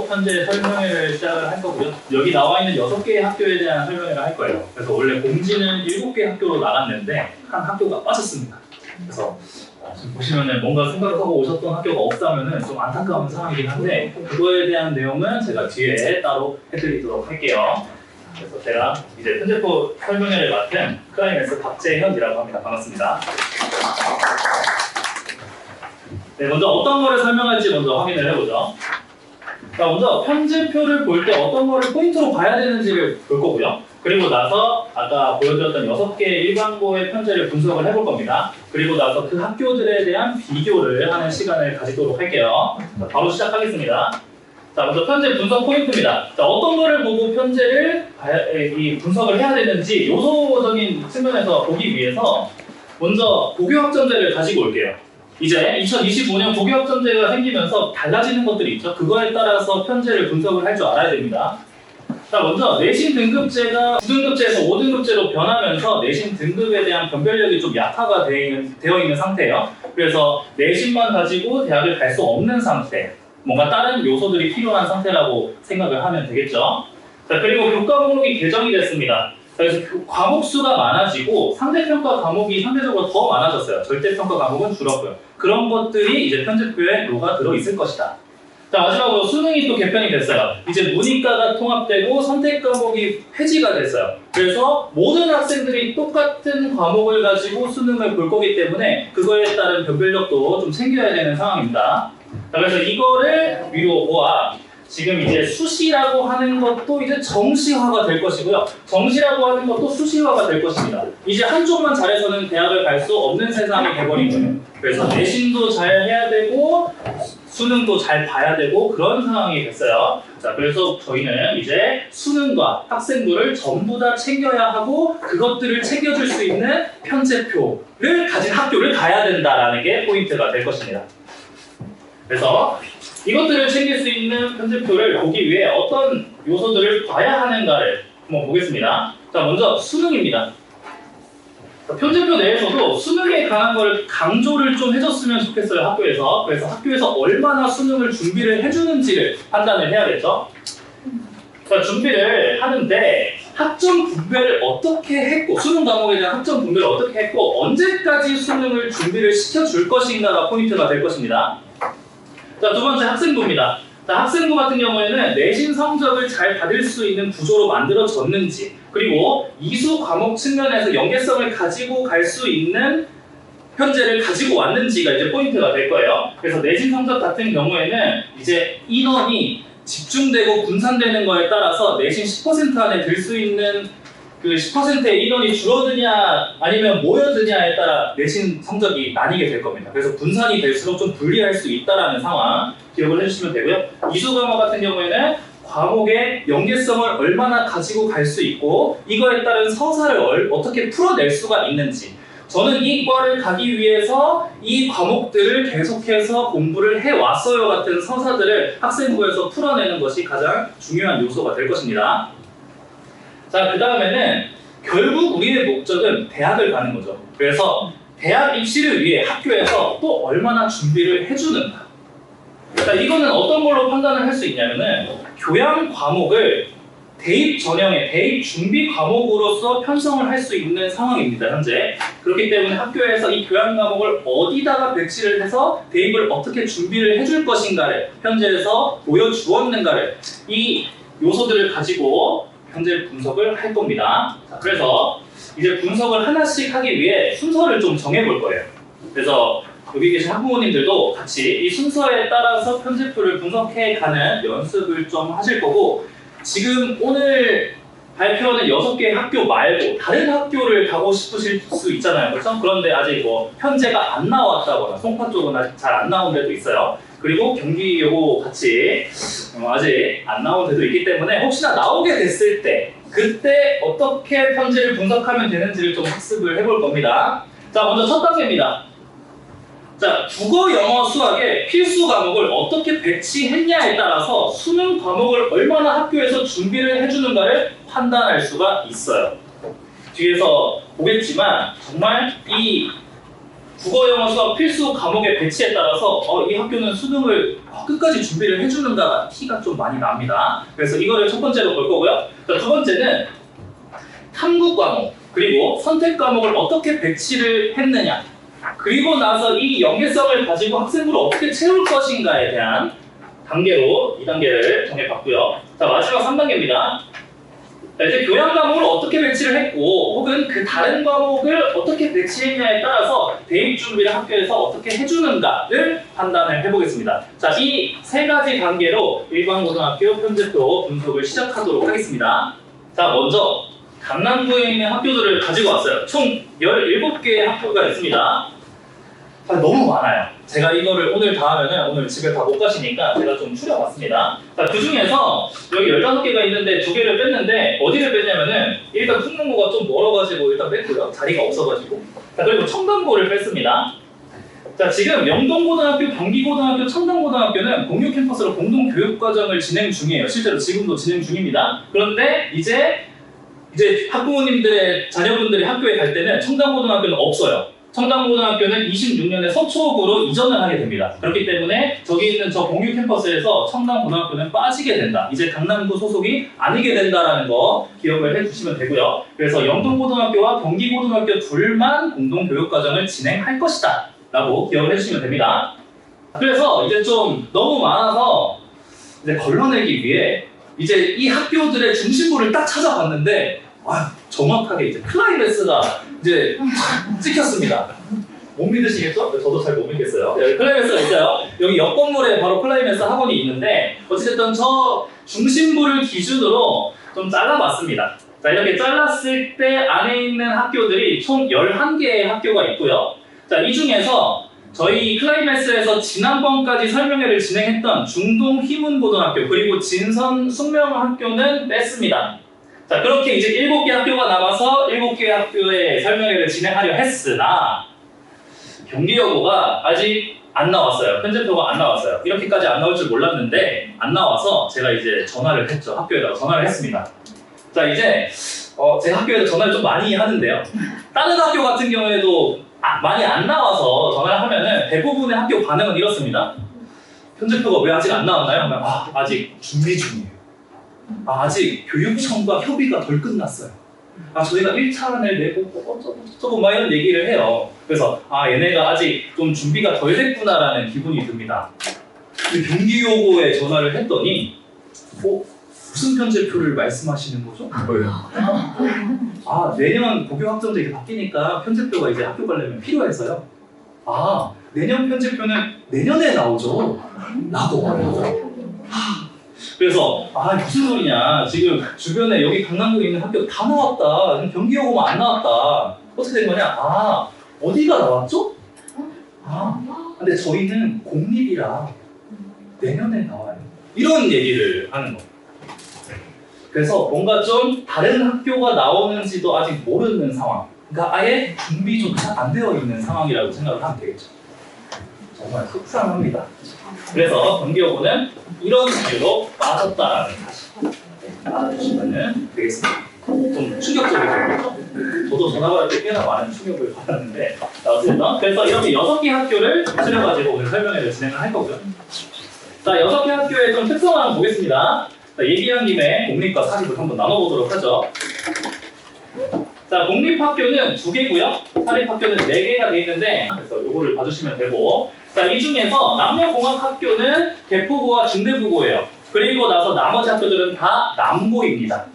현재 설명회를 시작을 할 거고요. 여기 나와 있는 6개의 학교에 대한 설명회를 할 거예요. 그래서 원래 공지는 7개 학교로 나갔는데 한 학교가 빠졌습니다. 그래서 지금 보시면은 뭔가 생각을 하고 오셨던 학교가 없다면은 좀 안타까운 상황이긴 한데 그거에 대한 내용은 제가 뒤에 따로 해드리도록 할게요. 그래서 제가 이제 편제표 설명회를 맡은 클라이맥스 박재현이라고 합니다. 반갑습니다. 네, 먼저 어떤 거를 설명할지 먼저 확인을 해보죠. 자, 먼저 편제표를 볼 때 어떤 거를 포인트로 봐야 되는지를 볼 거고요. 그리고 나서 아까 보여드렸던 6개의 일반고의 편제를 분석을 해볼 겁니다. 그리고 나서 그 학교들에 대한 비교를 하는 시간을 가지도록 할게요. 자, 바로 시작하겠습니다. 자, 먼저 편제 분석 포인트입니다. 자, 어떤 거를 보고 편제를 분석을 해야 되는지 요소적인 측면에서 보기 위해서 먼저 고교학점제를 가지고 올게요. 이제 2025년 고교학점제가 생기면서 달라지는 것들이 있죠. 그거에 따라서 편제를 분석을 할 줄 알아야 됩니다. 자, 먼저 내신 등급제가 9등급제에서 5등급제로 변하면서 내신 등급에 대한 변별력이 좀 약화가 되어 있는 상태예요. 그래서 내신만 가지고 대학을 갈 수 없는 상태, 뭔가 다른 요소들이 필요한 상태라고 생각을 하면 되겠죠. 자, 그리고 교과 목록이 개정이 됐습니다. 그래서 과목 수가 많아지고 상대평가 과목이 상대적으로 더 많아졌어요. 절대평가 과목은 줄었고요. 그런 것들이 이제 편제표에 녹아 들어 있을 것이다. 자, 마지막으로 수능이 또 개편이 됐어요. 이제 문이과가 통합되고 선택 과목이 폐지가 됐어요. 그래서 모든 학생들이 똑같은 과목을 가지고 수능을 볼 거기 때문에 그거에 따른 변별력도 좀 챙겨야 되는 상황입니다. 자, 그래서 이거를 위로 모아 지금 이제 수시라고 하는 것도 이제 정시화가 될 것이고요. 정시라고 하는 것도 수시화가 될 것입니다. 이제 한쪽만 잘해서는 대학을 갈 수 없는 세상이 돼버린 거예요. 그래서 내신도 잘 해야 되고 수능도 잘 봐야 되고 그런 상황이 됐어요. 자, 그래서 저희는 이제 수능과 학생부를 전부 다 챙겨야 하고 그것들을 챙겨줄 수 있는 편제표를 가진 학교를 가야 된다라는 게 포인트가 될 것입니다. 그래서 이것들을 챙길 수 있는 편제표를 보기 위해 어떤 요소들을 봐야 하는가를 한번 보겠습니다. 자, 먼저 수능입니다. 편제표 내에서도 수능에 관한 걸 강조를 좀 해줬으면 좋겠어요, 학교에서. 그래서 학교에서 얼마나 수능을 준비를 해주는지를 판단을 해야겠죠. 자, 준비를 하는데 학점 분배를 어떻게 했고 수능 과목에 대한 학점 분배를 어떻게 했고 언제까지 수능을 준비를 시켜줄 것인가가 포인트가 될 것입니다. 자, 두 번째 학생부입니다. 자, 학생부 같은 경우에는 내신 성적을 잘 받을 수 있는 구조로 만들어졌는지 그리고 이수 과목 측면에서 연계성을 가지고 갈 수 있는 편제를 가지고 왔는지가 이제 포인트가 될 거예요. 그래서 내신 성적 같은 경우에는 이제 인원이 집중되고 분산되는 거에 따라서 내신 10% 안에 들 수 있는 그 10%의 인원이 줄어드냐 아니면 모여드냐에 따라 내신 성적이 나뉘게 될 겁니다. 그래서 분산이 될수록 좀 불리할 수 있다는 상황 기억을 해주시면 되고요. 이수 과목 같은 경우에는 과목의 연계성을 얼마나 가지고 갈 수 있고 이거에 따른 서사를 어떻게 풀어낼 수가 있는지 저는 이 과를 가기 위해서 이 과목들을 계속해서 공부를 해왔어요 같은 서사들을 학생부에서 풀어내는 것이 가장 중요한 요소가 될 것입니다. 자, 그 다음에는 결국 우리의 목적은 대학을 가는 거죠. 그래서 대학 입시를 위해 학교에서 또 얼마나 준비를 해주는가. 자, 이거는 어떤 걸로 판단을 할 수 있냐면은 교양 과목을 대입 전형의 대입 준비 과목으로서 편성을 할 수 있는 상황입니다, 현재. 그렇기 때문에 학교에서 이 교양 과목을 어디다가 배치를 해서 대입을 어떻게 준비를 해줄 것인가를 현재에서 보여주었는가를 이 요소들을 가지고 현재 분석을 할 겁니다. 자, 그래서 이제 분석을 하나씩 하기 위해 순서를 좀 정해볼 거예요. 그래서 여기 계신 학부모님들도 같이 이 순서에 따라서 편제표를 분석해가는 연습을 좀 하실 거고 지금 오늘 발표하는 6개의 학교 말고 다른 학교를 가고 싶으실 수 있잖아요. 그렇죠? 그런데 아직 뭐 현재가 안 나왔다거나 송파 쪽은 아직 잘 안 나온 데도 있어요. 그리고 경기 요거 같이 아직 안 나온 데도 있기 때문에 혹시나 나오게 됐을 때 그때 어떻게 편제를 분석하면 되는지를 좀 학습을 해볼 겁니다. 자, 먼저 첫 단계입니다. 자, 국어, 영어, 수학의 필수 과목을 어떻게 배치했냐에 따라서 수능 과목을 얼마나 학교에서 준비를 해주는가를 판단할 수가 있어요. 뒤에서 보겠지만 정말 이 국어, 영어, 수학 필수 과목의 배치에 따라서 이 학교는 수능을 끝까지 준비를 해주는가가 티가 좀 많이 납니다. 그래서 이거를 첫 번째로 볼 거고요. 자, 두 번째는 탐구 과목 그리고 선택 과목을 어떻게 배치를 했느냐, 그리고 나서 이 연계성을 가지고 학생부를 어떻게 채울 것인가에 대한 단계로 2단계를 정해봤고요. 자, 마지막 3단계입니다. 이제 교양 과목을 어떻게 배치를 했고 혹은 그 다른 과목을 어떻게 배치했냐에 따라서 대입 준비를 학교에서 어떻게 해주는가를 판단을 해보겠습니다. 자, 이 세 가지 단계로 일반고등학교 편제표 분석을 시작하도록 하겠습니다. 자, 먼저 강남구에 있는 학교들을 가지고 왔어요. 총 17개의 학교가 있습니다. 자, 너무 많아요. 제가 이거를 오늘 다 하면은 오늘 집에 다 못 가시니까 제가 좀 추려봤습니다. 자, 그 중에서 여기 15개가 있는데 2개를 뺐는데 어디를 뺐냐면은 일단 충남고가 좀 멀어가지고 일단 뺐고요. 자리가 없어가지고. 자, 그리고 청담고를 뺐습니다. 자, 지금 영동고등학교, 경기고등학교, 청담고등학교는 공유 캠퍼스로 공동 교육과정을 진행 중이에요. 실제로 지금도 진행 중입니다. 그런데 이제 학부모님들의 자녀분들이 학교에 갈 때는 청담고등학교는 없어요. 청담고등학교는 26년에 서초구로 이전을 하게 됩니다. 그렇기 때문에 저기 있는 저 공유 캠퍼스에서 청담고등학교는 빠지게 된다. 이제 강남구 소속이 아니게 된다라는 거 기억을 해주시면 되고요. 그래서 영동고등학교와 경기고등학교 둘만 공동교육과정을 진행할 것이다 라고 기억을 해주시면 됩니다. 그래서 이제 좀 너무 많아서 이제 걸러내기 위해 이제 이 학교들의 중심부를 딱 찾아봤는데 정확하게 이제 클라이맥스가 이제 찍혔습니다. 못 믿으시겠죠? 저도 잘 못 믿겠어요. 여기 클라이맥스가 있어요. 여기 옆 건물에 바로 클라이맥스 학원이 있는데 어찌됐든 저 중심부를 기준으로 좀 잘라봤습니다. 자, 이렇게 잘랐을 때 안에 있는 학교들이 총 11개의 학교가 있고요. 자, 이 중에서 저희 클라이맥스에서 지난번까지 설명회를 진행했던 중동 휘문고등학교 그리고 진선 숙명학교는 뺐습니다. 자, 그렇게 이제 7개 학교가 남아서 7개 학교의 설명회를 진행하려 했으나 경기여고가 아직 안 나왔어요. 편제표가 안 나왔어요. 이렇게까지 안 나올 줄 몰랐는데 안 나와서 제가 이제 전화를 했죠. 학교에다가 전화를 했습니다. 자, 이제 제 학교에서 전화를 좀 많이 하는데요. 다른 학교 같은 경우에도 많이 안 나와서 전화를 하면은 대부분의 학교 반응은 이렇습니다. 편제표가 왜 아직 안 나왔나요? 하면 아직 준비 중이에요. 아직 교육청과 협의가 덜 끝났어요. 저희가 1차안을 내고 어쩌고 막 이런 얘기를 해요. 그래서 얘네가 아직 좀 준비가 덜 됐구나라는 기분이 듭니다. 근데 경기여고에 전화를 했더니 무슨 편제표를 말씀하시는 거죠? 뭐예요? 내년 고교 확정제 바뀌니까 편제표가 이제 학교 가려면 필요해서요. 내년 편제표는 내년에 나오죠. 라고 말해요. 그래서 무슨 소리냐, 지금 주변에 여기 강남구에 있는 학교 다 나왔다, 경기여고만 안 나왔다, 어떻게 된 거냐, 어디가 나왔죠? 근데 저희는 공립이라 내년에 나와요, 이런 얘기를 하는 거. 그래서 뭔가 좀 다른 학교가 나오는지도 아직 모르는 상황, 그러니까 아예 준비조차 안 되어 있는 상황이라고 생각을 하면 되겠죠. 정말 속상합니다. 그래서 경기여고는 이런 이유로 빠졌다라는 사실 알아주시면 되겠습니다. 좀 충격적이죠. 저도 전화 받을 때 꽤나 많은 충격을 받았는데 어쨌든 그래서 이렇게 6개 학교를 추려가지고 오늘 설명회를 진행을 할 거고요. 자, 6개 학교의 좀 특성을 한번 보겠습니다. 자, 얘기한 김에 공립과 사립을 한번 나눠보도록 하죠. 자, 공립학교는 2개고요. 사립학교는 4개가 되어 있는데 그래서 요거를 봐주시면 되고, 자, 이 중에서 남녀공학학교는 개포고와 중대부고예요. 그리고 나서 나머지 학교들은 다 남고입니다.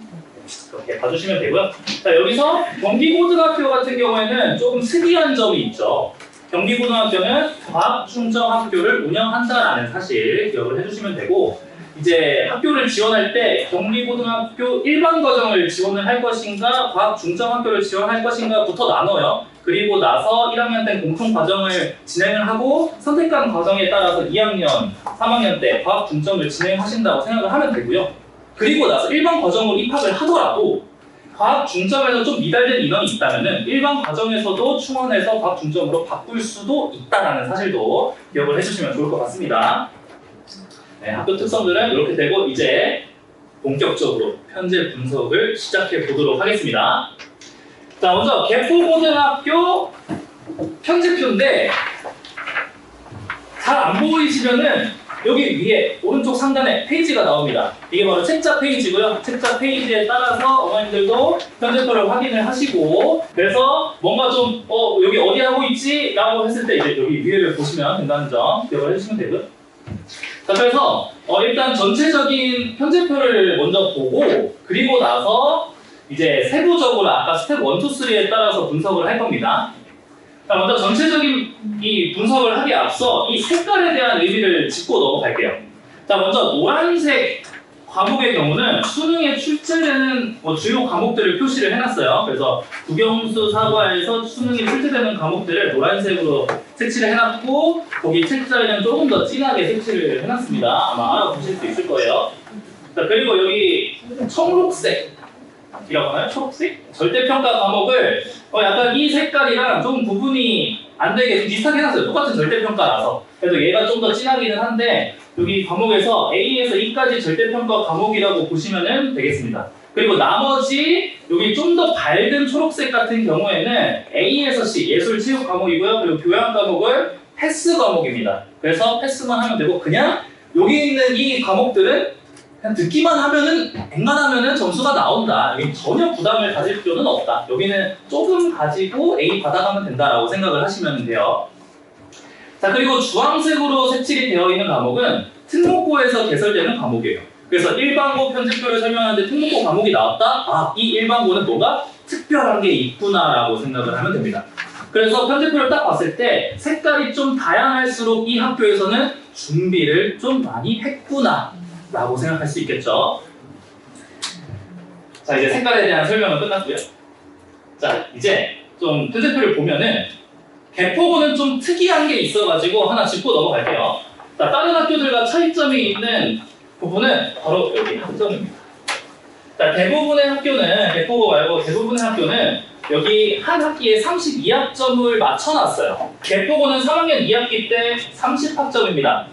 이렇게 봐주시면 되고요. 자, 여기서 경기고등학교 같은 경우에는 조금 특이한 점이 있죠. 경기고등학교는 과학중점학교를 운영한다라는 사실 기억을 해주시면 되고, 이제 학교를 지원할 때 경기고등학교 일반 과정을 지원을 할 것인가 과학중점학교를 지원할 것인가부터 나눠요. 그리고 나서 1학년 때 공통 과정을 진행을 하고 선택한 과정에 따라서 2학년, 3학년 때 과학중점을 진행하신다고 생각을 하면 되고요. 그리고 나서 일반 과정으로 입학을 하더라도 과학중점에서 좀 미달된 인원이 있다면 일반 과정에서도 충원해서 과학중점으로 바꿀 수도 있다는 사실도 기억을 해주시면 좋을 것 같습니다. 네, 학교 특성들은 이렇게 되고 이제 본격적으로 편제 분석을 시작해 보도록 하겠습니다. 자, 먼저 개포고등학교 편제표인데 잘 안 보이시면은 여기 위에 오른쪽 상단에 페이지가 나옵니다. 이게 바로 책자 페이지고요. 책자 페이지에 따라서 어머님들도 편제표를 확인을 하시고, 그래서 뭔가 좀 여기 어디 하고 있지? 라고 했을 때 이제 여기 위에를 보시면 된다는 점 기억을 해주시면 되고요. 자, 그래서 일단 전체적인 편제표를 먼저 보고, 그리고 나서 이제 세부적으로 아까 스텝 1, 2, 3에 따라서 분석을 할 겁니다. 자, 먼저 전체적인 이 분석을 하기에 앞서 이 색깔에 대한 의미를 짚고 넘어갈게요. 자, 먼저 노란색 과목의 경우는 수능에 출제되는 주요 과목들을 표시를 해놨어요. 그래서 국영수 사과에서 수능에 출제되는 과목들을 노란색으로 색칠을 해놨고, 거기 책자에는 조금 더 진하게 색칠을 해놨습니다. 아마 알아보실 수 있을 거예요. 자, 그리고 여기 청록색 이라고 하나요? 초록색? 절대평가 과목을 약간 이 색깔이랑 좀 구분이 안 되게 좀 비슷하게 해놨어요. 똑같은 절대평가라서. 그래서 얘가 좀 더 진하기는 한데, 여기 과목에서 A에서 E까지 절대평가 과목이라고 보시면 되겠습니다. 그리고 나머지 여기 좀 더 밝은 초록색 같은 경우에는 A에서 C, 예술 체육 과목이고요. 그리고 교양 과목을 패스 과목입니다. 그래서 패스만 하면 되고, 그냥 여기 있는 이 과목들은 그냥 듣기만 하면은, 앵간하면은 점수가 나온다. 여기 전혀 부담을 가질 필요는 없다. 여기는 조금 가지고 A 받아가면 된다라고 생각을 하시면 돼요. 자, 그리고 주황색으로 색칠이 되어 있는 과목은 특목고에서 개설되는 과목이에요. 그래서 일반고 편집표를 설명하는데 특목고 과목이 나왔다? 아, 이 일반고는 뭐가 특별한 게 있구나라고 생각을 하면 됩니다. 그래서 편집표를 딱 봤을 때 색깔이 좀 다양할수록 이 학교에서는 준비를 좀 많이 했구나 라고 생각할 수 있겠죠. 자, 이제 색깔에 대한 설명은 끝났고요. 자, 이제 좀 편제표를 보면은 개포고는 좀 특이한 게 있어가지고 하나 짚고 넘어갈게요. 자, 다른 학교들과 차이점이 있는 부분은 바로 여기 학점입니다. 자, 대부분의 학교는, 개포고 말고 대부분의 학교는 여기 한 학기에 32학점을 맞춰놨어요. 개포고는 3학년 2학기 때 30학점입니다.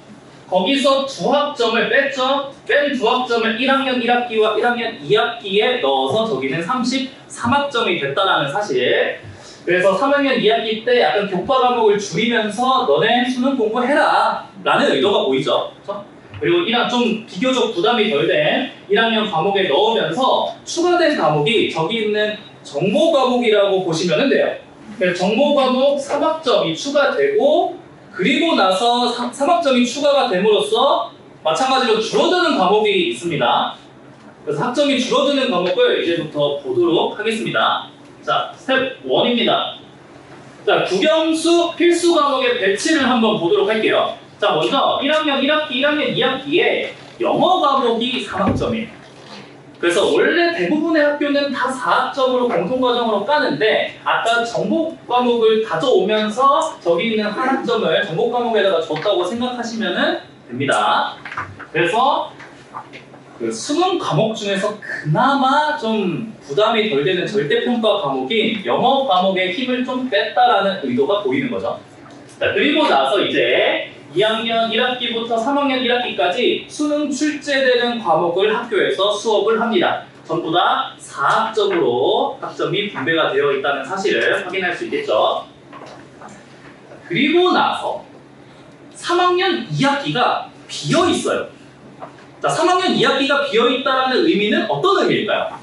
거기서 2학점을 뺐죠. 뺀 2학점을 1학년 1학기와 1학년 2학기에 넣어서 저기는 33학점이 됐다는 사실. 그래서 3학년 2학기 때 약간 교과 과목을 줄이면서 너네 수능 공부해라 라는 의도가 보이죠. 그렇죠? 그리고 좀 비교적 부담이 덜 된 1학년 과목에 넣으면서 추가된 과목이 저기 있는 정보 과목이라고 보시면 돼요. 그래서 정보 과목 3학점이 추가되고, 그리고 나서 3학점이 추가가 됨으로써 마찬가지로 줄어드는 과목이 있습니다. 그래서 학점이 줄어드는 과목을 이제부터 보도록 하겠습니다. 자, 스텝 1입니다. 자, 국영수 필수 과목의 배치를 한번 보도록 할게요. 자, 먼저 1학년 1학기, 1학년 2학기에 영어 과목이 3학점이에요. 그래서 원래 대부분의 학교는 다 4학점으로 공통과정으로 까는데, 아까 정보 과목을 가져오면서 저기 있는 한 학점을 정보 과목에다가 줬다고 생각하시면 됩니다. 그래서 그 수능 과목 중에서 그나마 좀 부담이 덜 되는 절대평가 과목인 영어 과목의 힘을 좀 뺐다라는 의도가 보이는 거죠. 자, 그리고 나서 이제 2학년 1학기부터 3학년 1학기까지 수능 출제되는 과목을 학교에서 수업을 합니다. 전부 다 4학점으로 학점이 분배가 되어 있다는 사실을 확인할 수 있겠죠. 그리고 나서 3학년 2학기가 비어 있어요. 자, 3학년 2학기가 비어 있다는 의미는 어떤 의미일까요?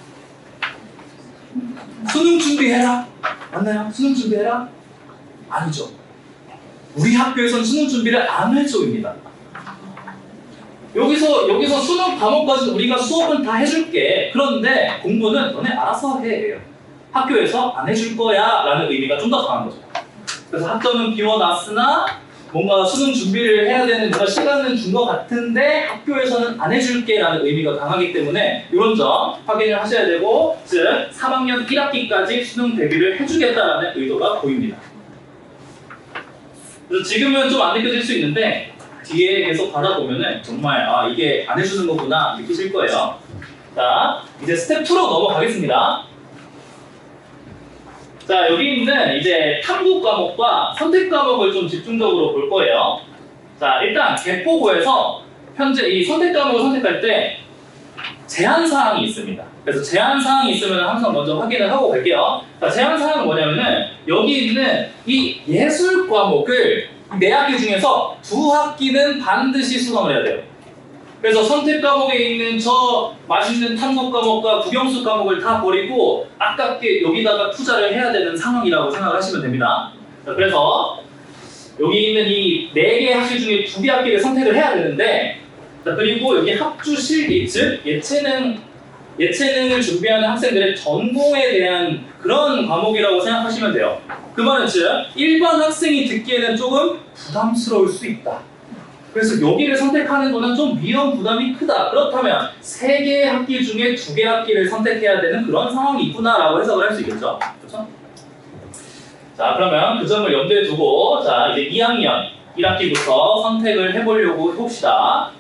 수능 준비해라. 맞나요? 수능 준비해라? 아니죠. 우리 학교에서는 수능 준비를 안 할 쪽입니다. 여기서 수능 과목까지 우리가 수업은 다 해줄게. 그런데 공부는 너네 알아서 해. 학교에서 안 해줄 거야 라는 의미가 좀 더 강한 거죠. 그래서 학점은 비워놨으나 뭔가 수능 준비를 해야 되는 그런 시간은 준 것 같은데 학교에서는 안 해줄게 라는 의미가 강하기 때문에 이런 점 확인을 하셔야 되고, 즉 3학년 1학기까지 수능 대비를 해주겠다라는 의도가 보입니다. 그래서 지금은 좀 안 느껴질 수 있는데 뒤에 계속 받아보면은 정말 이게 안 해주는 거구나 느끼실 거예요. 자, 이제 스텝 2로 넘어가겠습니다. 자, 여기 있는 이제 탐구 과목과 선택 과목을 좀 집중적으로 볼 거예요. 자, 일단 개포고에서 현재 이 선택 과목을 선택할 때 제한 사항이 있습니다. 그래서 제한 사항이 있으면 항상 먼저 확인을 하고 갈게요. 자, 제한 사항은 뭐냐면은 여기 있는 이 예술 과목을 네 학기 중에서 두 학기는 반드시 수강을 해야 돼요. 그래서 선택 과목에 있는 저 맛있는 탐구 과목과 국영수 과목을 다 버리고 아깝게 여기다가 투자를 해야 되는 상황이라고 생각을 하시면 됩니다. 자, 그래서 여기 있는 이 4개 학기 중에 2개 학기를 선택을 해야 되는데, 자, 그리고 여기 합주 실기, 즉 예체능을 준비하는 학생들의 전공에 대한 그런 과목이라고 생각하시면 돼요. 그 말은 즉 일반 학생이 듣기에는 조금 부담스러울 수 있다. 그래서 여기를 선택하는 거는 좀 위험 부담이 크다. 그렇다면 3개 학기 중에 2개 학기를 선택해야 되는 그런 상황이 있구나라고 해석을 할 수 있겠죠. 그렇죠? 자, 그러면 그 점을 염두에 두고 자, 이제 2학년 1학기부터 선택을 해보려고 해봅시다.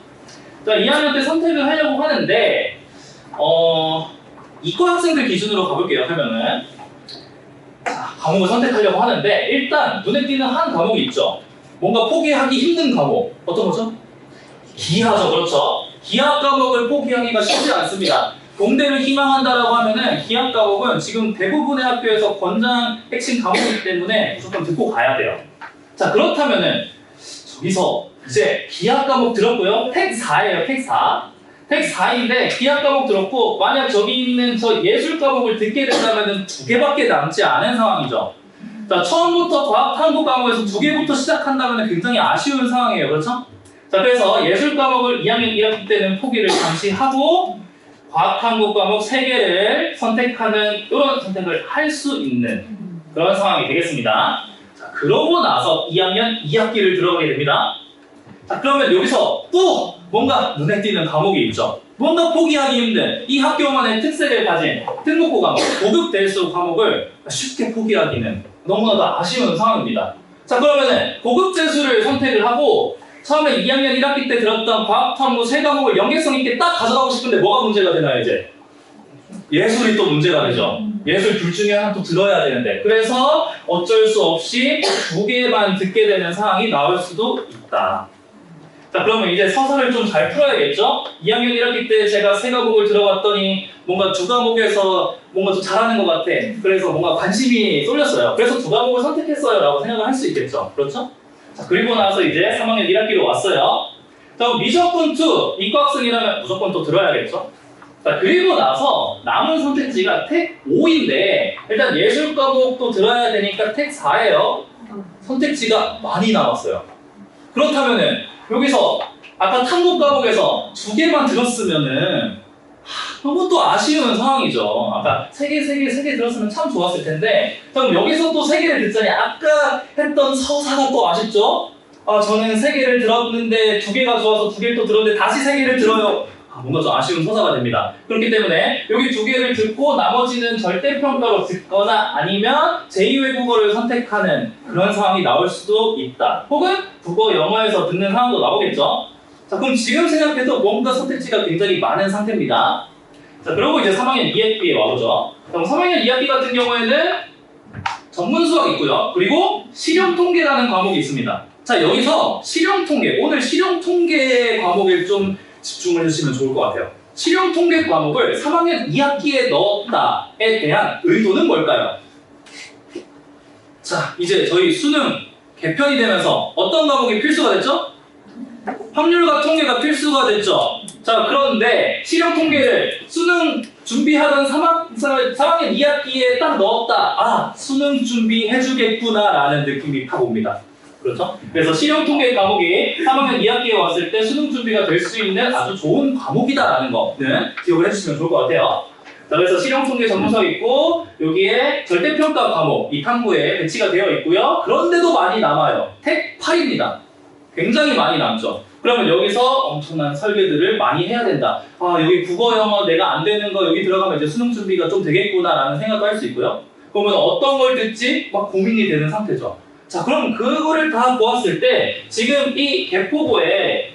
자, 2학년 때 선택을 하려고 하는데 이과 학생들 기준으로 가볼게요. 하면은 자, 과목을 선택하려고 하는데 일단 눈에 띄는 한 과목이 있죠. 뭔가 포기하기 힘든 과목. 어떤 거죠? 기하죠. 그렇죠. 기하 과목을 포기하기가 쉽지 않습니다. 공대를 희망한다라고 하면은 기하 과목은 지금 대부분의 학교에서 권장 핵심 과목이기 때문에 무조건 듣고 가야 돼요. 자, 그렇다면은 저기서 이제 기하 과목 들었고요. 택 4예요. 택 4. 택 4인데 기하 과목 들었고 만약 저기 있는 저 예술 과목을 듣게 된다면은 2개밖에 남지 않은 상황이죠. 자, 처음부터 과학 탐구 과목에서 2개부터 시작한다면 굉장히 아쉬운 상황이에요. 그렇죠? 자, 그래서 예술 과목을 2학년 1학기 때는 포기를 잠시 하고 과학 탐구 과목 3개를 선택하는 이런 선택을 할 수 있는 그런 상황이 되겠습니다. 자, 그러고 나서 2학년 2학기를 들어가게 됩니다. 자, 그러면 여기서 또 뭔가 눈에 띄는 과목이 있죠. 뭔가 포기하기 힘든 이 학교만의 특색을 가진 특목고 과목, 고급 대수 과목을 쉽게 포기하기는 너무나도 아쉬운 상황입니다. 자, 그러면은 고급 재수를 선택을 하고 처음에 2학년 1학기 때 들었던 과학 탐구 3과목을 연계성 있게 딱 가져가고 싶은데 뭐가 문제가 되나요, 이제? 예술이 또 문제가 되죠. 예술 둘 중에 하나 또 들어야 되는데 그래서 어쩔 수 없이 2개만 듣게 되는 상황이 나올 수도 있다. 자, 그러면 이제 서사를 좀 잘 풀어야겠죠? 2학년 1학기 때 제가 3과목을 들어봤더니 뭔가 2과목에서 뭔가 좀 잘하는 것 같아. 그래서 뭔가 관심이 쏠렸어요. 그래서 2과목을 선택했어요 라고 생각을 할 수 있겠죠. 그렇죠? 자, 그리고 나서 이제 3학년 1학기로 왔어요. 자, 미적분 2, 이과학생이라면 무조건 또 들어야겠죠? 자, 그리고 나서 남은 선택지가 택 5인데 일단 예술 과목도 들어야 되니까 택 4예요. 선택지가 많이 남았어요. 그렇다면은 여기서 아까 탐구 과목에서 2개만 들었으면은 너무 또 아쉬운 상황이죠. 아까 3개 들었으면 참 좋았을 텐데 그럼 여기서 또 3개를 듣자니 아까 했던 서사가 또 아쉽죠? 아, 저는 3개를 들었는데 2개가 좋아서 2개를 또 들었는데 다시 3개를 들어요. 뭔가 좀 아쉬운 서사가 됩니다. 그렇기 때문에 여기 2개를 듣고 나머지는 절대평가로 듣거나 아니면 제2외국어를 선택하는 그런 상황이 나올 수도 있다. 혹은 국어, 영어에서 듣는 상황도 나오겠죠. 자, 그럼 지금 생각해도 뭔가 선택지가 굉장히 많은 상태입니다. 자, 그리고 이제 3학년 2학기에 와보죠. 그럼 3학년 2학기 같은 경우에는 전문 수학 있고요. 그리고 실용통계라는 과목이 있습니다. 자, 여기서 실용통계, 오늘 실용통계 과목을 좀 집중을 해주시면 좋을 것 같아요. 실용통계 과목을 3학년 2학기에 넣었다에 대한 의도는 뭘까요? 자, 이제 저희 수능 개편이 되면서 어떤 과목이 필수가 됐죠? 확률과 통계가 필수가 됐죠. 자, 그런데 실용통계를 수능 준비하던 3학년 2학기에 딱 넣었다. 아, 수능 준비해주겠구나 라는 느낌이 팍 옵니다. 그렇죠? 그래서 실용통계 과목이 3학년 2학기에 왔을 때 수능 준비가 될 수 있는 아주 좋은 과목이다라는 거는 기억을 해주시면 좋을 것 같아요. 자, 그래서 실용통계 전문서 있고 여기에 절대평가 과목 이 탐구에 배치가 되어 있고요. 그런데도 많이 남아요. 택 8입니다. 굉장히 많이 남죠. 그러면 여기서 엄청난 설계들을 많이 해야 된다. 아, 여기 국어, 영어 내가 안 되는 거 여기 들어가면 이제 수능 준비가 좀 되겠구나라는 생각도 할 수 있고요. 그러면 어떤 걸 듣지? 막 고민이 되는 상태죠. 자, 그럼 그거를 다 보았을 때 지금 이 개포고의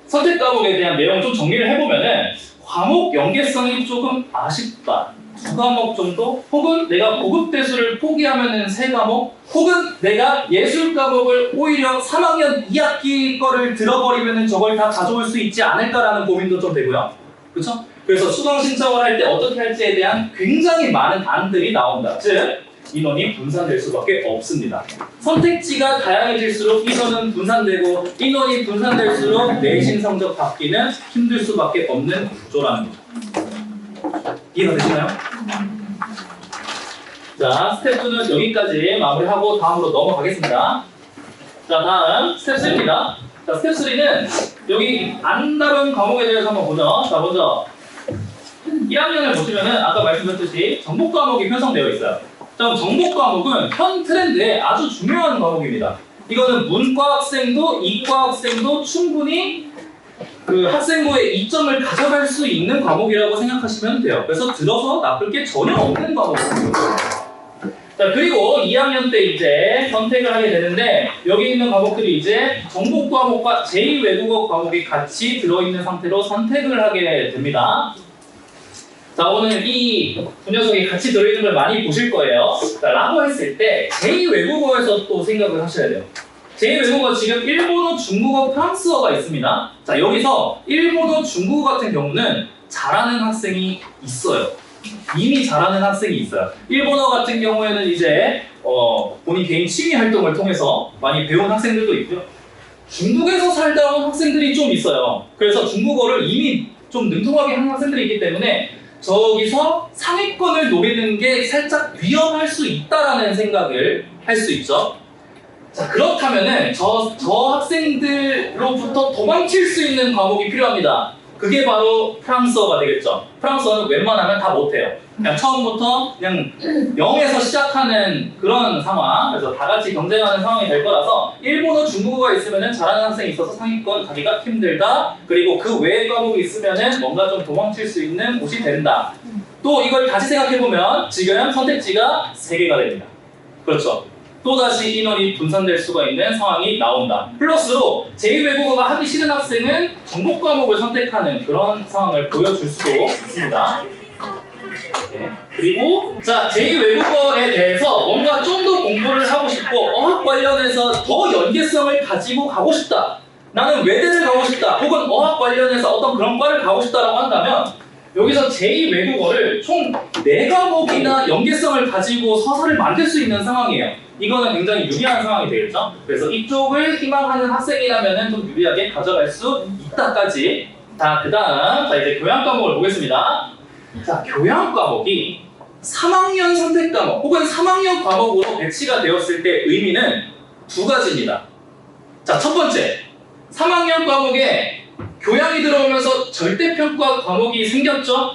선택 과목에 대한 내용을 좀 정리를 해보면은 과목 연계성이 조금 아쉽다. 2과목 정도? 혹은 내가 고급 대수를 포기하면은 3과목? 혹은 내가 예술 과목을 오히려 3학년 2학기 거를 들어버리면은 저걸 다 가져올 수 있지 않을까라는 고민도 좀 되고요. 그렇죠? 그래서 수강 신청을 할 때 어떻게 할지에 대한 굉장히 많은 안들이 나온다. 즉 인원이 분산될 수밖에 없습니다. 선택지가 다양해질수록 인원은 분산되고 인원이 분산될수록 내신 성적 받기는 힘들 수밖에 없는 구조라는 거죠. 이해가 되시나요? 자, 스텝 2는 여기까지 마무리하고 다음으로 넘어가겠습니다. 자, 다음 스텝 3입니다. 자, 스텝 3는 여기 안 다룬 과목에 대해서 한번 보죠. 자, 먼저 1학년을 보시면은 아까 말씀드렸듯이 정복 과목이 편성되어 있어요. 자, 정복 과목은 현 트렌드에 아주 중요한 과목입니다. 이거는 문과 학생도 이과 학생도 충분히 그 학생부의 이점을 가져갈 수 있는 과목이라고 생각하시면 돼요. 그래서 들어서 나쁠 게 전혀 없는 과목입니다. 자, 그리고 2학년 때 이제 선택을 하게 되는데 여기 있는 과목들이 이제 정복 과목과 제2외국어 과목이 같이 들어있는 상태로 선택을 하게 됩니다. 자, 오늘 이 두 녀석이 같이 들어있는 걸 많이 보실 거예요. 자, 라고 했을 때 제2외국어에서 또 생각을 하셔야 돼요. 제2외국어 지금 일본어, 중국어, 프랑스어가 있습니다. 자, 여기서 일본어, 중국어 같은 경우는 잘하는 학생이 있어요. 이미 잘하는 학생이 있어요. 일본어 같은 경우에는 이제 본인 개인 취미 활동을 통해서 많이 배운 학생들도 있고요. 중국에서 살다 온 학생들이 좀 있어요. 그래서 중국어를 이미 좀 능통하게 하는 학생들이 있기 때문에 저기서 상위권을 노리는 게 살짝 위험할 수 있다라는 생각을 할 수 있죠. 자, 그렇다면은 저 학생들로부터 도망칠 수 있는 과목이 필요합니다. 그게 바로 프랑스어가 되겠죠. 프랑스어는 웬만하면 다 못해요. 그냥 처음부터 그냥 0에서 시작하는 그런 상황. 그래서 다 같이 경쟁하는 상황이 될 거라서 일본어, 중국어가 있으면 잘하는 학생이 있어서 상위권 가기가 힘들다. 그리고 그 외의 과목이 있으면 뭔가 좀 도망칠 수 있는 곳이 된다. 또 이걸 다시 생각해보면 지금 선택지가 3개가 됩니다. 그렇죠. 또다시 인원이 분산될 수가 있는 상황이 나온다. 플러스로 제2외국어가 하기 싫은 학생은 정복 과목을 선택하는 그런 상황을 보여줄 수도 있습니다. 네. 그리고 자, 제2외국어에 대해서 뭔가 좀 더 공부를 하고 싶고 어학 관련해서 더 연계성을 가지고 가고 싶다. 나는 외대를 가고 싶다. 혹은 어학 관련해서 어떤 그런 과를 가고 싶다라고 한다면 여기서 제2외국어를 총 4과목이나 연계성을 가지고 서사를 만들 수 있는 상황이에요. 이거는 굉장히 유리한 상황이 되겠죠? 그래서 이쪽을 희망하는 학생이라면 좀 유리하게 가져갈 수 있다까지. 자, 그 다음 이제 교양 과목을 보겠습니다. 자, 교양 과목이 3학년 선택 과목 혹은 3학년 과목으로 배치가 되었을 때 의미는 2가지입니다. 자, 첫 번째, 3학년 과목에 교양이 들어오면서 절대평가 과목이 생겼죠?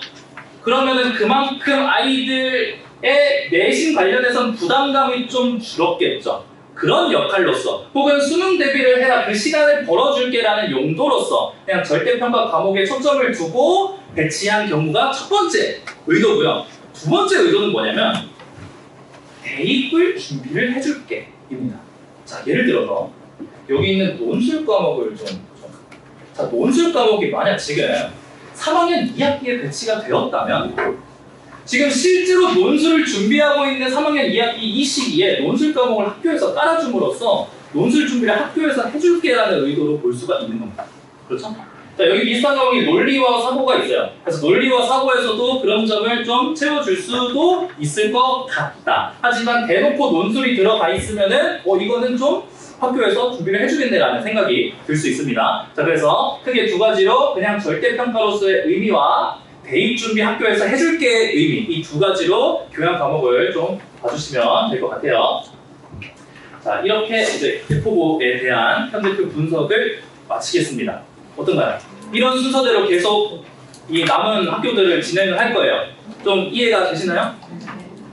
그러면은 그만큼 아이들의 내신 관련해서는 부담감이 좀 줄었겠죠. 그런 역할로서 혹은 수능 대비를 해라, 그 시간을 벌어줄게라는 용도로서 그냥 절대평가 과목에 초점을 두고 배치한 경우가 첫 번째 의도고요. 두 번째 의도는 뭐냐면 대입을 준비를 해줄게 입니다. 자, 예를 들어서 여기 있는 논술 과목을 좀 자, 논술 과목이 만약 지금 3학년 2학기에 배치가 되었다면 지금 실제로 논술을 준비하고 있는 3학년 2학기 이 시기에 논술 과목을 학교에서 깔아줌으로써 논술 준비를 학교에서 해줄게라는 의도로 볼 수가 있는 겁니다. 그렇죠? 자, 여기 비슷한 과목이 논리와 사고가 있어요. 그래서 논리와 사고에서도 그런 점을 좀 채워줄 수도 있을 것 같다. 하지만 대놓고 논술이 들어가 있으면은 이거는 좀 학교에서 준비를 해주겠네라는 생각이 들 수 있습니다. 자, 그래서 크게 2가지로 그냥 절대평가로서의 의미와 대입 준비 학교에서 해줄게 의미, 이 2가지로 교양 과목을 좀 봐주시면 될 것 같아요. 자, 이렇게 이제 대포고에 대한 현대표 분석을 마치겠습니다. 어떤가요? 이런 순서대로 계속 이 남은 학교들을 진행을 할 거예요. 좀 이해가 되시나요?